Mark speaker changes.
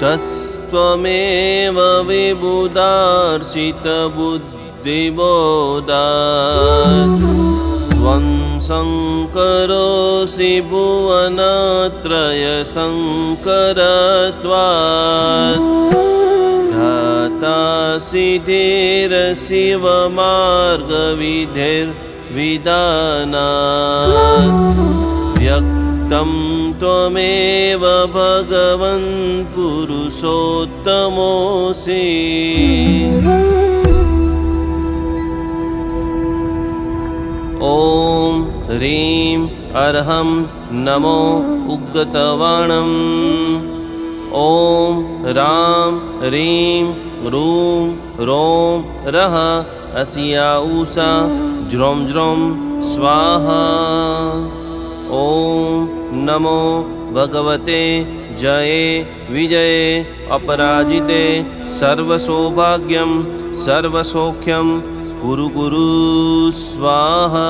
Speaker 1: तस्त्वमेव विबुधार्चितबुद्धिबोधा त्वं शङ्करोऽसि भुवनत्रयशङ्करत्वात् धातासि धीरशिवमार्गविधिर्विधानात् व्यक्तं त्वमेव भगवन् पुरुषोत्तमोऽसि। ॐ ह्रीं अर्हं नमो उग्गतवाणम्। ॐ रां ह्रीं ह्रूं ह्रौं रः अस्या ऊषा ज्रौं ज्रौं स्वाहा। ॐ नमो भगवते जये विजये अपराजिते सर्वसौभाग्यं सर्वसौख्यं कुरु कुरु स्वाहा।